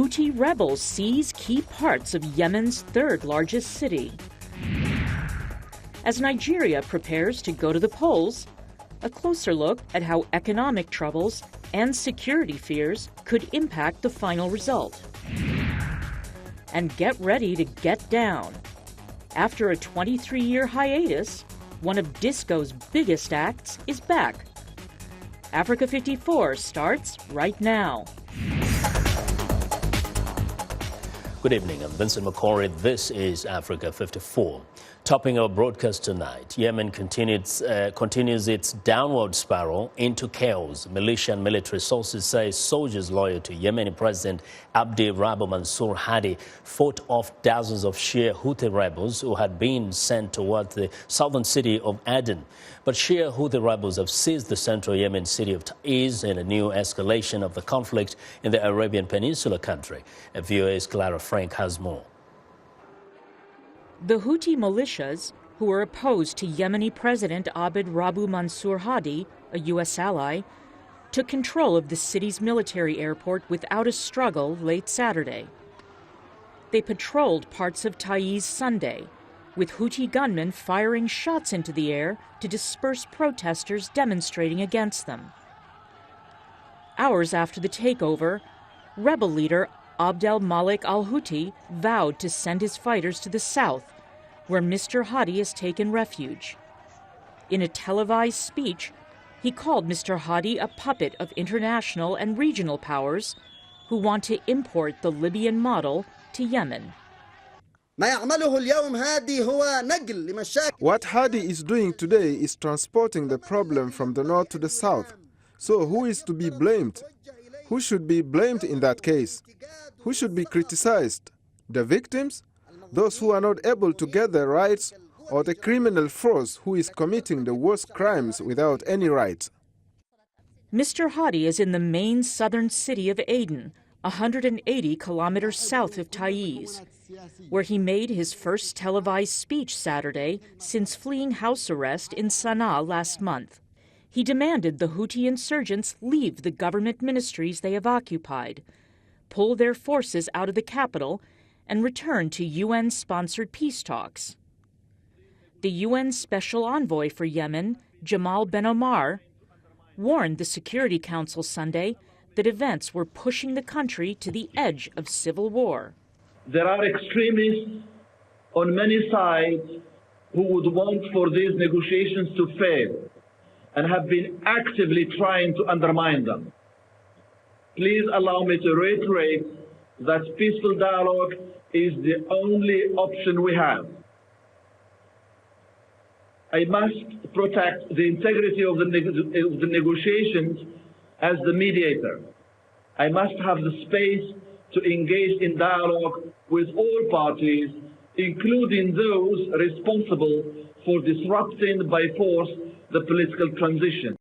Houthi rebels seize key parts of Yemen's third largest city. As Nigeria prepares to go to the polls, a closer look at how economic troubles and security fears could impact the final result. And get ready to get down. After a 23-year hiatus, one of disco's biggest acts is back. Africa 54 starts right now. Good evening, I'm Vincent McCory. This is Africa 54. Topping our broadcast tonight, Yemen continues its downward spiral into chaos. Militia and military sources say soldiers loyal to Yemeni President Abdi Rabu Mansur Hadi fought off dozens of Shia Houthi rebels who had been sent towards the southern city of Aden. But Shia Houthi rebels have seized the central Yemen city of Taiz in a new escalation of the conflict in the Arabian Peninsula country. VOA's Clara Frank has more. The Houthi militias, who are opposed to Yemeni President Abd Rabu Mansur Hadi, a U.S. ally, took control of the city's military airport without a struggle late Saturday. They patrolled parts of Taiz Sunday, with Houthi gunmen firing shots into the air to disperse protesters demonstrating against them. Hours after the takeover, rebel leader Abdel Malik al-Houthi vowed to send his fighters to the south, where Mr. Hadi has taken refuge. In a televised speech, he called Mr. Hadi a puppet of international and regional powers who want to import the Libyan model to Yemen. What Hadi is doing today is transporting the problem from the north to the south. So who is to be blamed? Who should be blamed in that case? Who should be criticized? The victims? Those who are not able to get their rights, or the criminal force who is committing the worst crimes without any rights? Mr. Hadi is in the main southern city of Aden, 180 kilometers south of Taiz, where he made his first televised speech Saturday since fleeing house arrest in Sana'a last month. He demanded the Houthi insurgents leave the government ministries they have occupied, pull their forces out of the capital, and return to UN-sponsored peace talks. The UN Special Envoy for Yemen, Jamal Ben Omar, warned the Security Council Sunday that events were pushing the country to the edge of civil war. There are extremists on many sides who would want for these negotiations to fail and have been actively trying to undermine them. Please allow me to reiterate that peaceful dialogue is the only option we have. I must protect the integrity of the negotiations as the mediator. I must have the space to engage in dialogue with all parties, including those responsible for disrupting by force the political transition.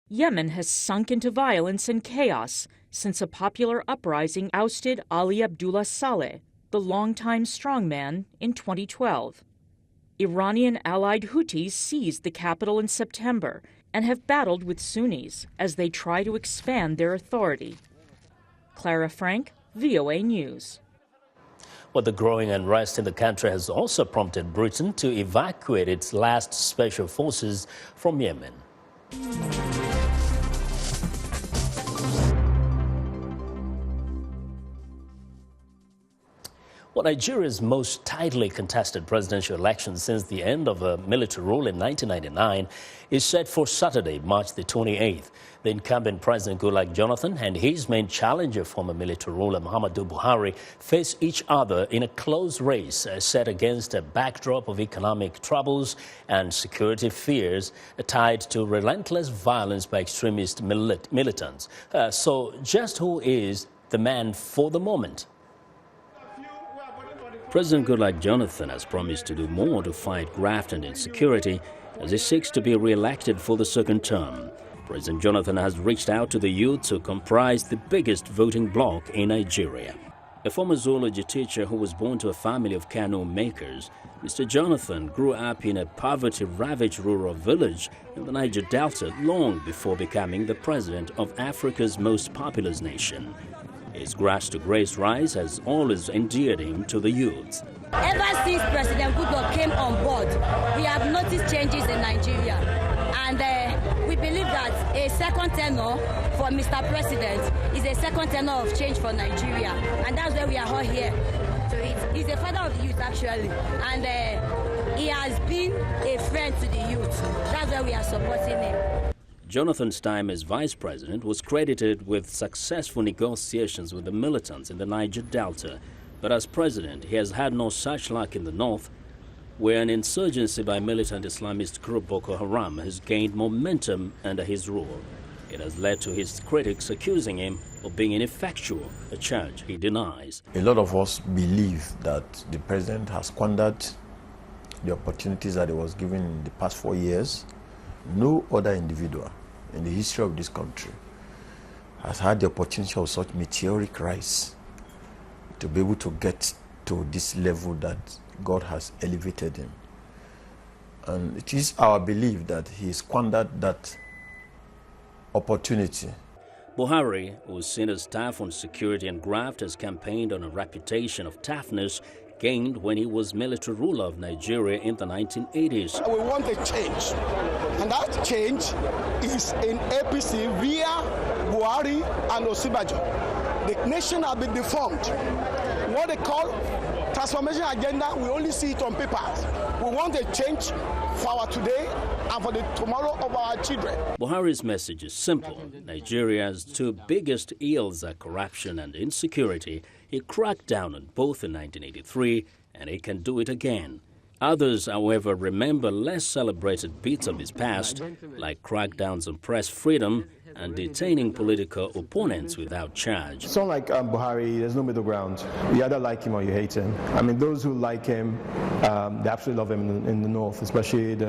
Yemen has sunk into violence and chaos since a popular uprising ousted Ali Abdullah Saleh, the longtime strongman, in 2012. Iranian allied Houthis seized the capital in September and have battled with Sunnis as they try to expand their authority. Clara Frank, VOA News. Well, the growing unrest in the country has also prompted Britain to evacuate its last special forces from Yemen. Well, Nigeria's most tightly contested presidential election since the end of a military rule in 1999 is set for Saturday, March the 28th. The incumbent President Goodluck Jonathan and his main challenger, former military ruler Muhammadu Buhari, face each other in a close race set against a backdrop of economic troubles and security fears tied to relentless violence by extremist militants. So just who is the man for the moment? President Goodluck Jonathan has promised to do more to fight graft and insecurity as he seeks to be re-elected for the second term. President Jonathan has reached out to the youth who comprise the biggest voting bloc in Nigeria. A former zoology teacher who was born to a family of canoe makers, Mr. Jonathan grew up in a poverty-ravaged rural village in the Niger Delta long before becoming the president of Africa's most populous nation. His grass-to-grace rise has always endeared him to the youths. Ever since President Goodluck came on board, we have noticed changes in Nigeria. And we believe that a second tenure for Mr. President is a second tenure of change for Nigeria. And that's why we are all here. So he's a father of the youth, actually. And he has been a friend to the youth. That's why we are supporting him. Jonathan's time as vice president was credited with successful negotiations with the militants in the Niger Delta. But as president, he has had no such luck in the north, where an insurgency by militant Islamist group Boko Haram has gained momentum under his rule. It has led to his critics accusing him of being ineffectual, a charge he denies. A lot of us believe that the president has squandered the opportunities that he was given in the past 4 years. No other individual in the history of this country has had the opportunity of such meteoric rise to be able to get to this level that God has elevated him. And it is our belief that he squandered that opportunity. Buhari, who is seen as tough on security and graft, has campaigned on a reputation of toughness gained when he was military ruler of Nigeria in the 1980s. We want a change, and that change is in APC via Buhari and Osinbajo. The nation has been deformed. What they call transformation agenda, we only see it on paper. We want a change for our today and for the tomorrow of our children. Buhari's message is simple. Nigeria's two biggest ills are corruption and insecurity. He cracked down on both in 1983, and he can do it again. Others, however, remember less celebrated bits of his past, like crackdowns on press freedom and detaining political opponents without charge. Someone like Buhari, there's no middle ground. You either like him or you hate him. I mean, those who like him, they absolutely love him in the north, especially he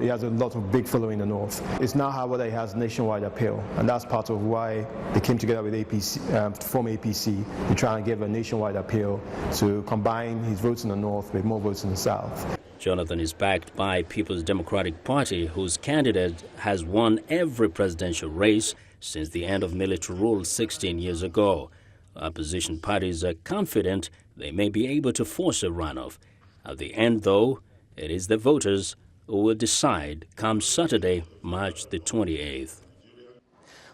has a lot of big following in the north. It's now how he has nationwide appeal, and that's part of why they came together with APC, to form APC, to try and give a nationwide appeal to combine his votes in the north with more votes in the south. Jonathan is backed by People's Democratic Party, whose candidate has won every presidential race since the end of military rule 16 years ago. Opposition parties are confident they may be able to force a runoff. At the end, though, it is the voters who will decide come Saturday, March the 28th.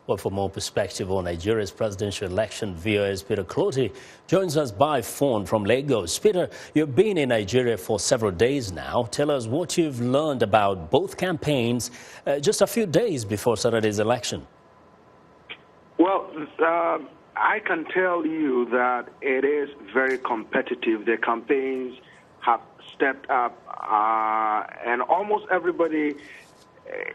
Well, for more perspective on Nigeria's presidential election, VOA's Peter Clotty joins us by phone from Lagos. Peter, you've been in Nigeria for several days now. Tell us what you've learned about both campaigns just a few days before Saturday's election. Well, I can tell you that it is very competitive. The campaigns have stepped up, and almost everybody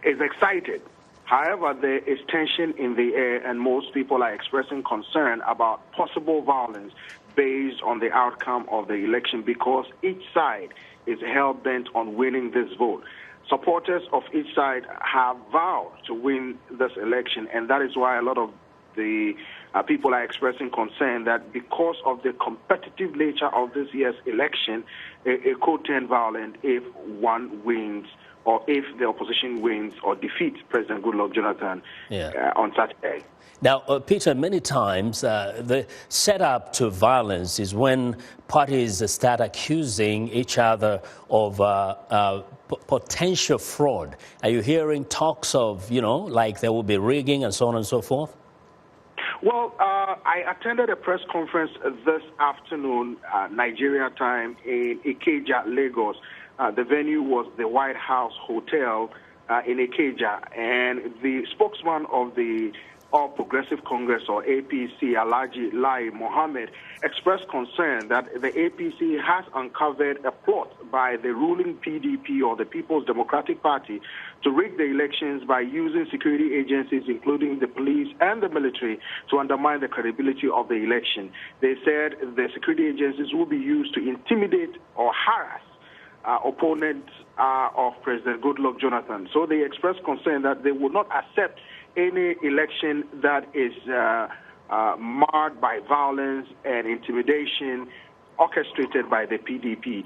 is excited. However, there is tension in the air, and most people are expressing concern about possible violence based on the outcome of the election because each side is hell-bent on winning this vote. Supporters of each side have vowed to win this election, and that is why a lot of the people are expressing concern that because of the competitive nature of this year's election, it could turn violent if one wins or if the opposition wins or defeats President Goodluck Jonathan on Saturday. Now, Peter, many times the setup to violence is when parties start accusing each other of potential fraud. Are you hearing talks of, like there will be rigging and so on and so forth? Well, I attended a press conference this afternoon, Nigeria time, in Ikeja, Lagos. The venue was the White House Hotel in Ikeja, and the spokesman of the All Progressive Congress, or APC, Alhaji Lai Mohammed, expressed concern that the APC has uncovered a plot by the ruling PDP, or the People's Democratic Party, to rig the elections by using security agencies, including the police and the military, to undermine the credibility of the election. They said the security agencies will be used to intimidate or harass opponents of President Goodluck Jonathan. So they expressed concern that they will not accept any election that is marred by violence and intimidation orchestrated by the PDP.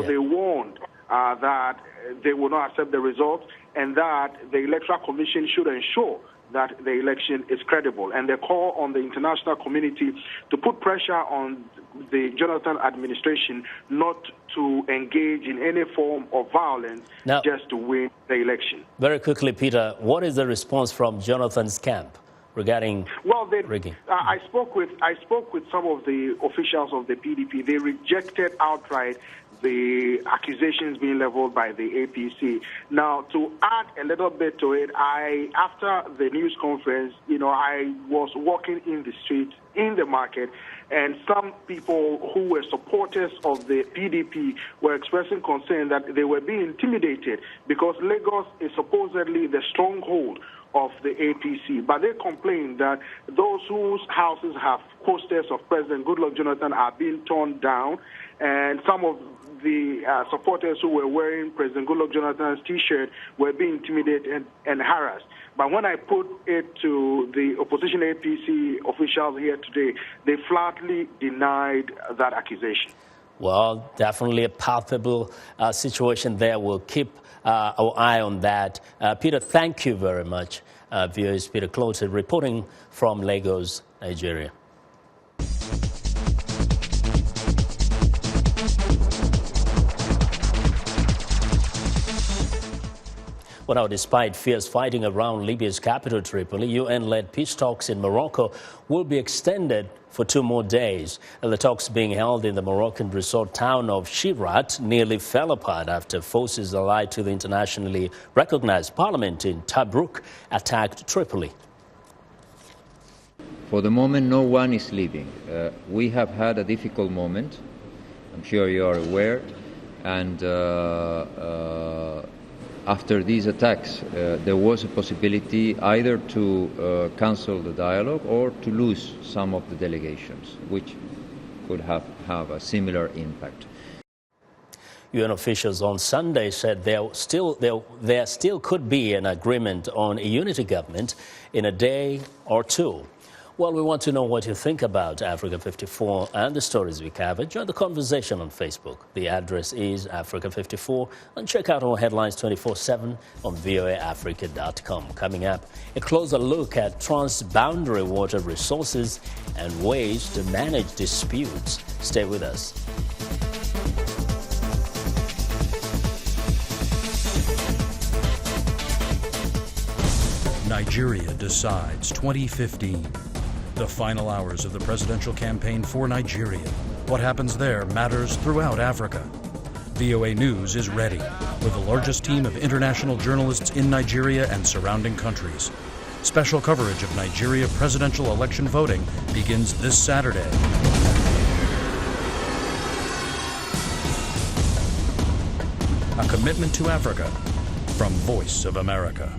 They warned that they will not accept the results, and that the Electoral Commission should ensure that the election is credible. And they call on the international community to put pressure on the Jonathan administration not to engage in any form of violence just to win the election. Very quickly, Peter, what is the response from Jonathan's camp regarding rigging? I spoke with some of the officials of the PDP. They rejected outright the accusations being leveled by the APC. Now, to add a little bit to it, after the news conference, I was walking in the street, in the market, and some people who were supporters of the PDP were expressing concern that they were being intimidated because Lagos is supposedly the stronghold of the APC. But they complained that those whose houses have posters of President Goodluck Jonathan are being torn down, and some of the supporters who were wearing President Goodluck Jonathan's T-shirt were being intimidated and harassed. But when I put it to the opposition APC officials here today, they flatly denied that accusation. Well, definitely a palpable situation there. We'll keep our eye on that. Peter, thank you very much. Viewers, Peter Clotet reporting from Lagos, Nigeria. Well, now, despite fierce fighting around Libya's capital, Tripoli, UN-led peace talks in Morocco will be extended for 2 more days. The talks being held in the Moroccan resort town of Shirat nearly fell apart after forces allied to the internationally recognized parliament in Tobruk attacked Tripoli. For the moment, no one is leaving. We have had a difficult moment, I'm sure you are aware, and after these attacks, there was a possibility either to cancel the dialogue or to lose some of the delegations, which could have a similar impact. UN officials on Sunday said there still could be an agreement on a unity government in a day or two. Well, we want to know what you think about Africa 54 and the stories we cover. Join the conversation on Facebook. The address is Africa 54, and check out our headlines 24/7 on voaafrica.com. Coming up, a closer look at transboundary water resources and ways to manage disputes. Stay with us. Nigeria decides 2015. The final hours of the presidential campaign for Nigeria. What happens there matters throughout Africa. VOA News is ready with the largest team of international journalists in Nigeria and surrounding countries. Special coverage of Nigeria presidential election voting begins this Saturday. A commitment to Africa from Voice of America.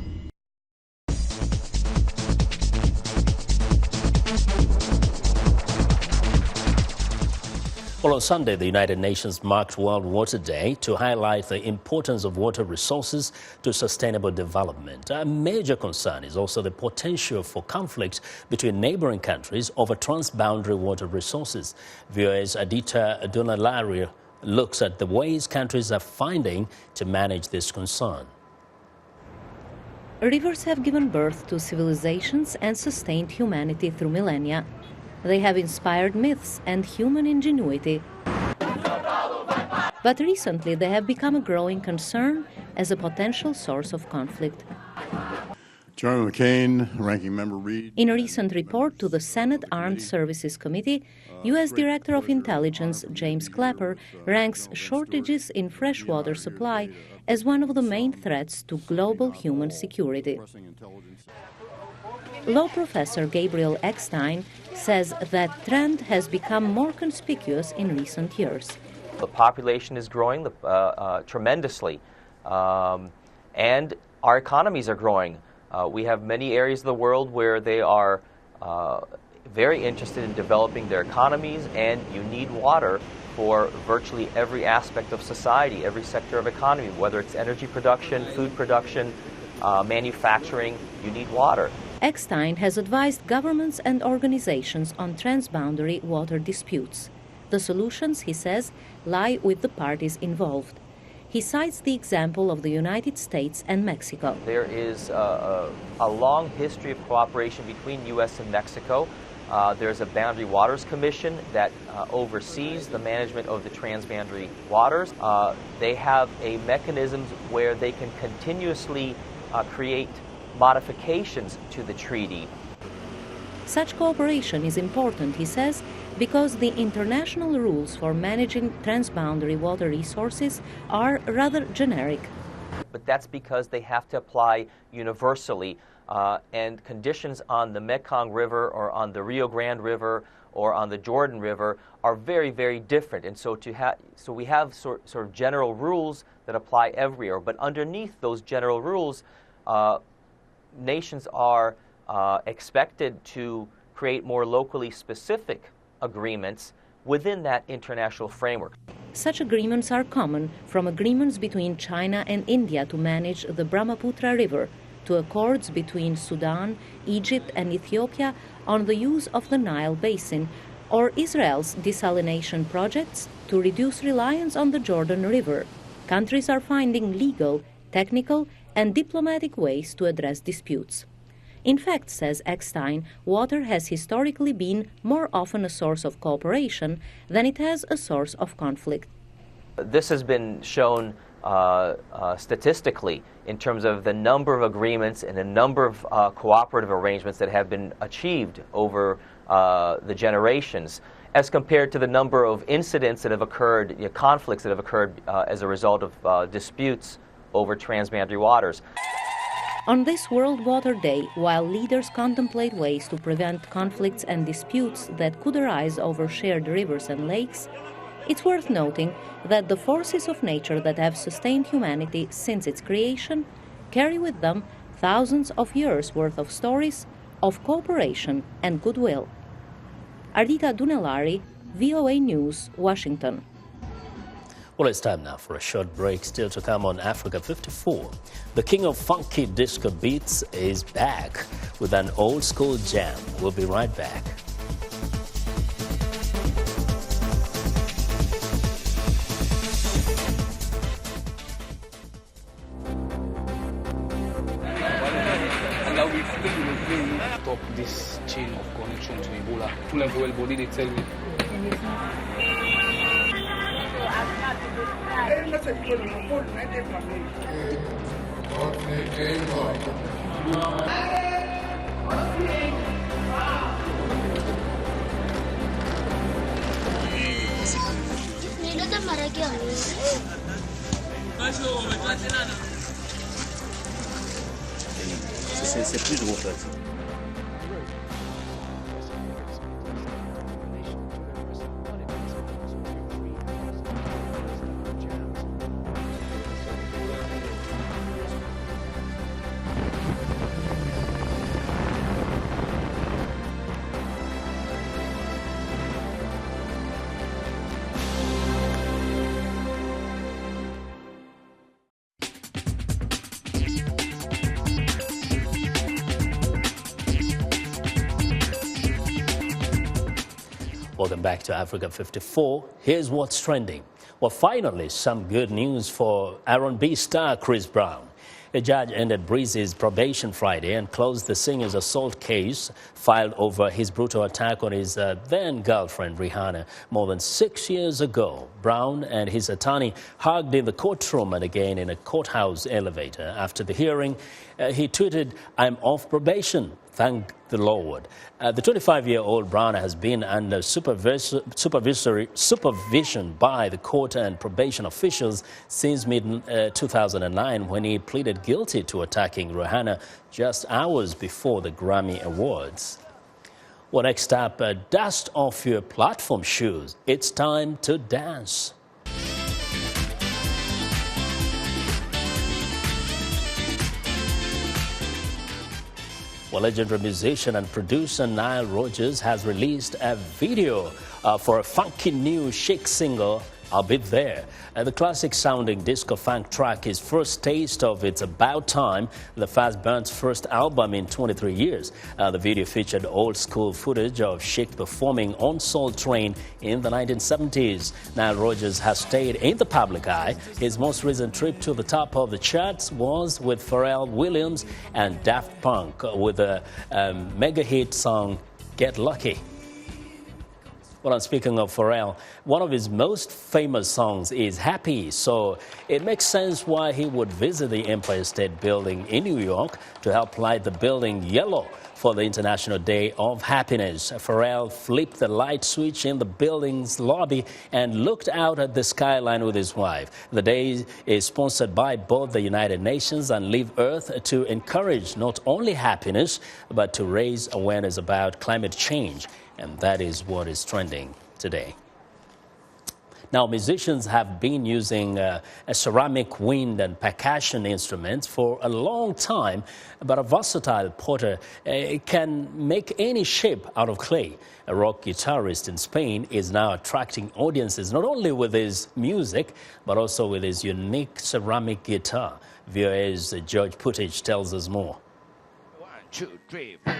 Well, on Sunday, the United Nations marked World Water Day to highlight the importance of water resources to sustainable development. A major concern is also the potential for conflict between neighboring countries over transboundary water resources. VOA's Adita Adunalari looks at the ways countries are finding to manage this concern. Rivers have given birth to civilizations and sustained humanity through millennia. They have inspired myths and human ingenuity. But recently they have become a growing concern as a potential source of conflict. Chairman McCain, Ranking Member Reid. In a recent report to the Senate Armed Services Committee, U.S. Director of Intelligence James Clapper ranks shortages in freshwater supply as one of the main threats to global human security. Law professor Gabriel Eckstein says that trend has become more conspicuous in recent years. The population is growing tremendously, and our economies are growing. We have many areas of the world where they are very interested in developing their economies, and you need water for virtually every aspect of society, every sector of economy, whether it's energy production, food production, manufacturing, you need water. Eckstein has advised governments and organizations on transboundary water disputes. The solutions, he says, lie with the parties involved. He cites the example of the United States and Mexico. There is a long history of cooperation between U.S. and Mexico. There's a Boundary Waters Commission that oversees the management of the transboundary waters. They have a mechanism where they can continuously create modifications to the treaty. Such cooperation is important, he says, because the international rules for managing transboundary water resources are rather generic. But that's because they have to apply universally, and conditions on the Mekong River or on the Rio Grande River or on the Jordan River are very, very different. And so we have sort of general rules that apply everywhere. But underneath those general rules, nations are expected to create more locally specific agreements within that international framework. Such agreements are common, from agreements between China and India to manage the Brahmaputra River, to accords between Sudan, Egypt and Ethiopia on the use of the Nile Basin, or Israel's desalination projects to reduce reliance on the Jordan River. Countries are finding legal, technical and diplomatic ways to address disputes. In fact, says Eckstein, water has historically been more often a source of cooperation than it has a source of conflict. This has been shown statistically in terms of the number of agreements and the number of cooperative arrangements that have been achieved over the generations, as compared to the number of incidents that have occurred, conflicts that have occurred as a result of disputes over transboundary waters. On this World Water Day, while leaders contemplate ways to prevent conflicts and disputes that could arise over shared rivers and lakes, it's worth noting that the forces of nature that have sustained humanity since its creation carry with them thousands of years' worth of stories of cooperation and goodwill. Ardita Dunellari, VOA News, Washington. Well, it's time now for a short break. Still to come on Africa 54. The king of funky disco beats is back with an old school jam. We'll be right back. Stop this chain of connection to Ebola. Full and well body, they tell me. C'est plus gros ça. Welcome back to Africa 54. Here's what's trending. Well, finally, some good news for R&B star Chris Brown. A judge ended Breezy's probation Friday and closed the singer's assault case filed over his brutal attack on his then-girlfriend Rihanna more than 6 years ago. Brown and his attorney hugged in the courtroom and again in a courthouse elevator. After the hearing, he tweeted, "I'm off probation. Thank the Lord." The 25-year-old Brown has been under supervision by the court and probation officials since mid-2009 when he pleaded guilty to attacking Rihanna just hours before the Grammy Awards. Well, next up, dust off your platform shoes. It's time to dance. Well, legendary musician and producer Nile Rodgers has released a video for a funky new chic single I'll Be There. The classic-sounding disco-funk track is first taste of It's About Time, the Fast Band's first album in 23 years. The video featured old-school footage of Chic performing on Soul Train in the 1970s. Nile Rodgers has stayed in the public eye. His most recent trip to the top of the charts was with Pharrell Williams and Daft Punk with the mega-hit song Get Lucky. Well, I'm speaking of Pharrell, one of his most famous songs is Happy, so it makes sense why he would visit the Empire State Building in New York to help light the building yellow for the International Day of Happiness. Pharrell flipped the light switch in the building's lobby and looked out at the skyline with his wife. The day is sponsored by both the United Nations and Live Earth to encourage not only happiness, but to raise awareness about climate change. And that is what is trending today. Now, musicians have been using a ceramic, wind and percussion instruments for a long time, but a versatile potter can make any shape out of clay. A rock guitarist in Spain is now attracting audiences not only with his music, but also with his unique ceramic guitar. VOA's George Putic tells us more. 1, 2, 3, 4.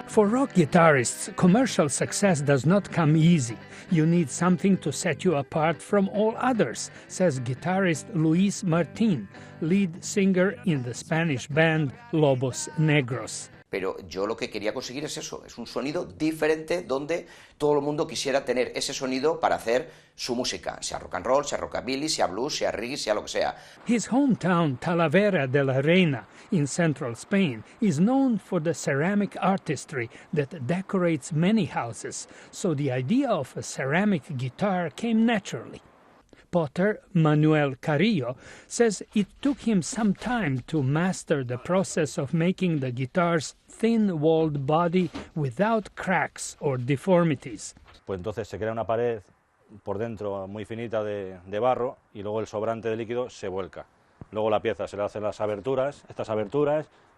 For rock guitarists, commercial success does not come easy. You need something to set you apart from all others, says guitarist Luis Martín, lead singer in the Spanish band Lobos Negros. Pero yo lo que quería conseguir es eso, es un sonido diferente donde todo el mundo quisiera tener ese sonido para hacer su música, sea rock and roll, sea rockabilly, sea blues, sea reggae, sea lo que sea. His hometown, Talavera de la Reina, in central Spain, is known for the ceramic artistry that decorates many houses, so the idea of a ceramic guitar came naturally. Potter Manuel Carrillo says it took him some time to master the process of making the guitar's thin-walled body without cracks or deformities. Pues entonces se crea una pared por dentro muy finita de barro y luego el sobrante de líquido se vuelca. Luego la pieza se le hacen las aberturas,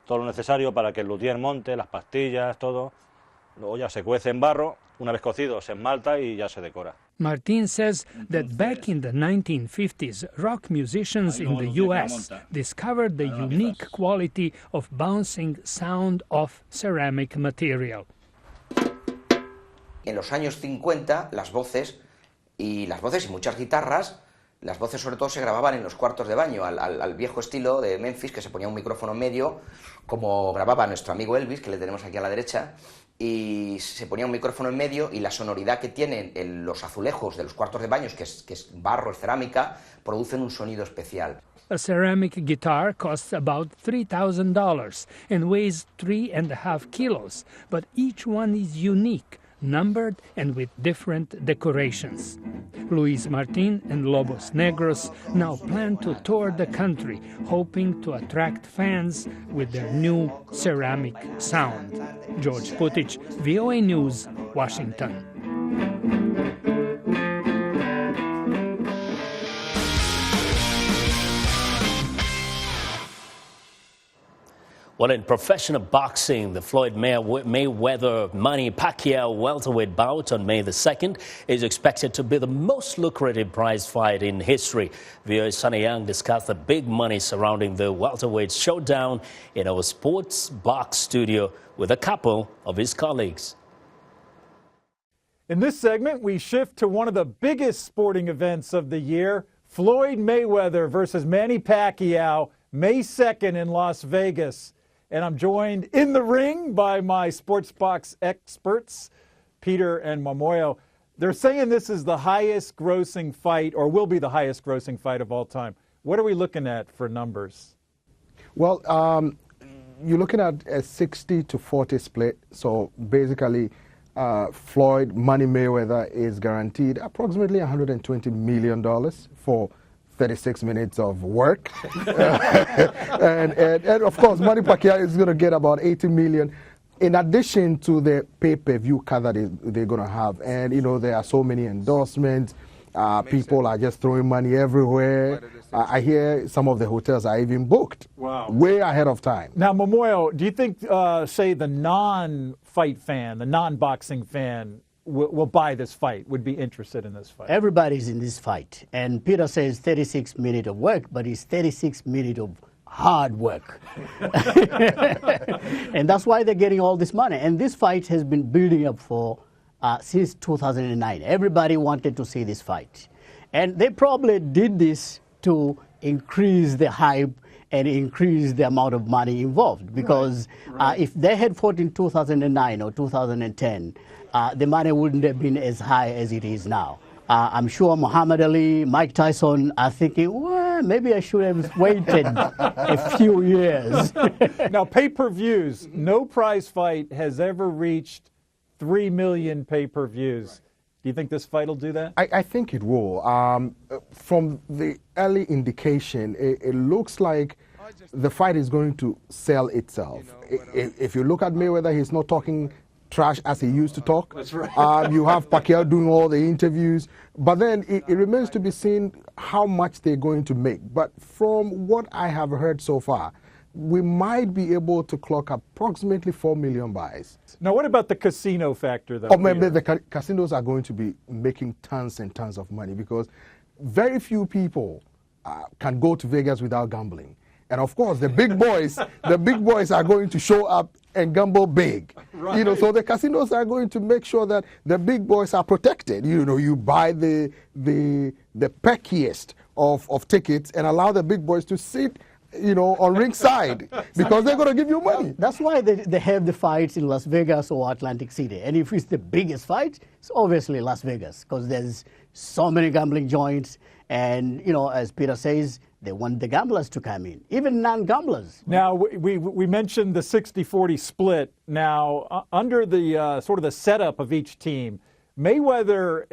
todo lo necesario para que el luthier monte, las pastillas, todo. Luego ya se cuece en barro, una vez cocido se esmalta y ya se decora. Martin says that back in the 1950s, rock musicians in the U.S. discovered the unique quality of bouncing sound of ceramic material. En los años 50, las voces y muchas guitarras, las voces sobre todo se grababan en los cuartos de baño, al viejo estilo de Memphis, que se ponía un micrófono en medio, como grababa nuestro amigo Elvis, que le tenemos aquí a la derecha, y se ponía un micrófono en medio y la sonoridad que tienen los azulejos de los cuartos de baños, que es barro, es cerámica, producen un sonido especial. A ceramic guitar costs about $3,000 and weighs 3.5 kilos, but each one is unique, numbered and with different decorations. Luis Martin and Lobos Negros now plan to tour the country, hoping to attract fans with their new ceramic sound. George Putic, VOA News, Washington. Well, in professional boxing, the Floyd Mayweather-Manny Pacquiao welterweight bout on May the 2nd is expected to be the most lucrative prize fight in history. VOA's Sunny Young discussed the big money surrounding the welterweight showdown in our Sports Box studio with a couple of his colleagues. In this segment, we shift to one of the biggest sporting events of the year, Floyd Mayweather versus Manny Pacquiao, May 2nd in Las Vegas. And I'm joined in the ring by my Sports Box experts, Peter and Mamoyo. They're saying this is the highest grossing fight, or will be the highest grossing fight of all time. What are we looking at for numbers? Well, you're looking at a 60-40 split. So basically, Floyd Money Mayweather is guaranteed approximately $120 million for 36 minutes of work. and of course, Manny Pacquiao is going to get about $80 million in addition to the pay-per-view card that they're going to have. And, you know, there are so many endorsements. People are just throwing money everywhere. I hear some of the hotels are even booked way ahead of time. Now, Momoyo, do you think, say, the non-fight fan, the non-boxing fan, will buy this fight, would be interested in this fight? Everybody's in this fight. And Peter says 36 minutes of work, but it's 36 minutes of hard work. And that's why they're getting all this money. And this fight has been building up for since 2009. Everybody wanted to see this fight. And they probably did this to increase the hype and increase the amount of money involved. Because if they had fought in 2009 or 2010, the money wouldn't have been as high as it is now. I'm sure Muhammad Ali, Mike Tyson are thinking, well, maybe I should have waited a few years. Now, pay-per-views, no prize fight has ever reached 3 million pay-per-views. Do you think this fight will do that? I think it will. From the early indication, it looks like the fight is going to sell itself. If you look at Mayweather, he's not talking trash as he used to talk. That's right. You have Pacquiao doing all the interviews, but then it remains to be seen how much they're going to make. But from what I have heard so far, we might be able to clock approximately 4 million buys. Now, what about the casino factor, though? Oh, maybe the casinos are going to be making tons and tons of money because very few people can go to Vegas without gambling. And of course, the big boys are going to show up and gamble big. Right. You know, so the casinos are going to make sure that the big boys are protected. You know, you buy the peckiest of tickets and allow the big boys to sit, you know, on ringside because they're going to give you money. That's why they have the fights in Las Vegas or Atlantic City. And if it's the biggest fight, it's obviously Las Vegas because there's so many gambling joints. And, you know, as Peter says, they want the gamblers to come in, even non-gamblers. Now, we mentioned the 60-40 split. Now, under the sort of the setup of each team, Mayweather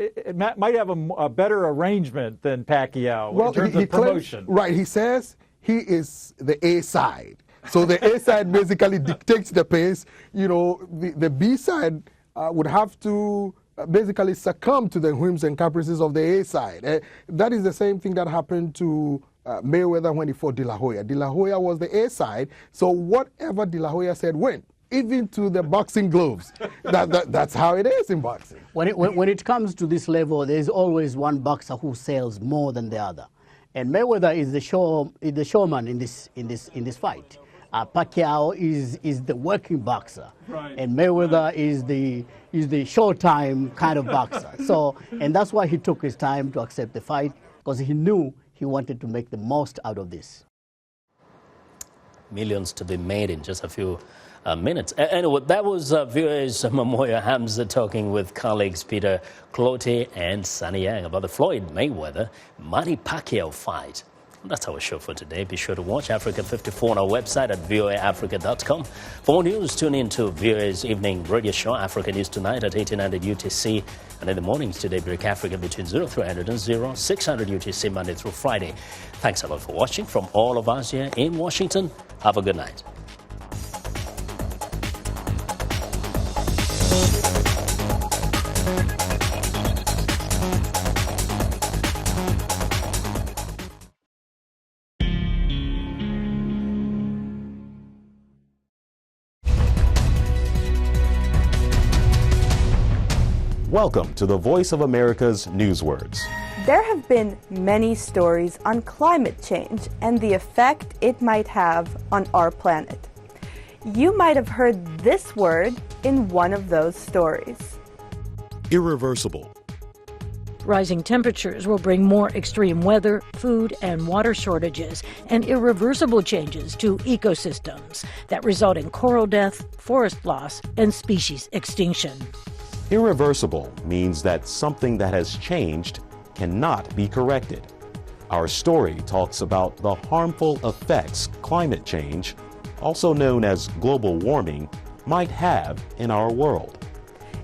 might have a better arrangement than Pacquiao in terms of promotion. Right. He says he is the A side. So the A side basically dictates the pace. You know, the B side would have to basically succumb to the whims and caprices of the A side. That is the same thing that happened to Mayweather when he fought De La Hoya. De La Hoya was the A side, so whatever De La Hoya said went, even to the boxing gloves. That's how it is in boxing. When it comes to this level, there's always one boxer who sells more than the other, and Mayweather is the showman in this fight. Pacquiao is the working boxer, right. And Mayweather is the showtime kind of boxer. So, and that's why he took his time to accept the fight because he knew he wanted to make the most out of this. Millions to be made in just a few minutes. Anyway, that was viewers Momoyo Hamza talking with colleagues Peter Cloete and Sunny Yang about the Floyd Mayweather-Manny Pacquiao fight. That's our show for today. Be sure to watch Africa 54 on our website at voaafrica.com. For more news, tune in to VOA's evening radio show, Africa News Tonight at 1800 UTC. And in the mornings today, Break Africa between 0300 and 0600 UTC, Monday through Friday. Thanks a lot for watching. From all of us here in Washington, have a good night. Welcome to the Voice of America's Newswords. There have been many stories on climate change and the effect it might have on our planet. You might have heard this word in one of those stories. Irreversible. Rising temperatures will bring more extreme weather, food and water shortages, and irreversible changes to ecosystems that result in coral death, forest loss, and species extinction. Irreversible means that something that has changed cannot be corrected. Our story talks about the harmful effects climate change, also known as global warming, might have in our world.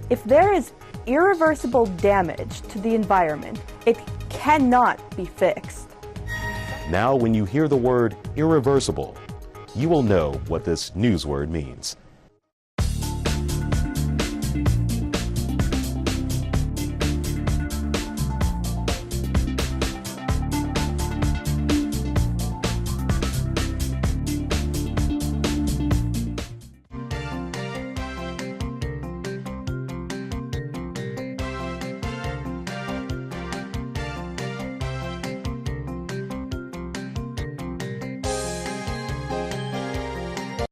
If there is irreversible damage to the environment, it cannot be fixed. Now, when you hear the word irreversible, you will know what this newsword means.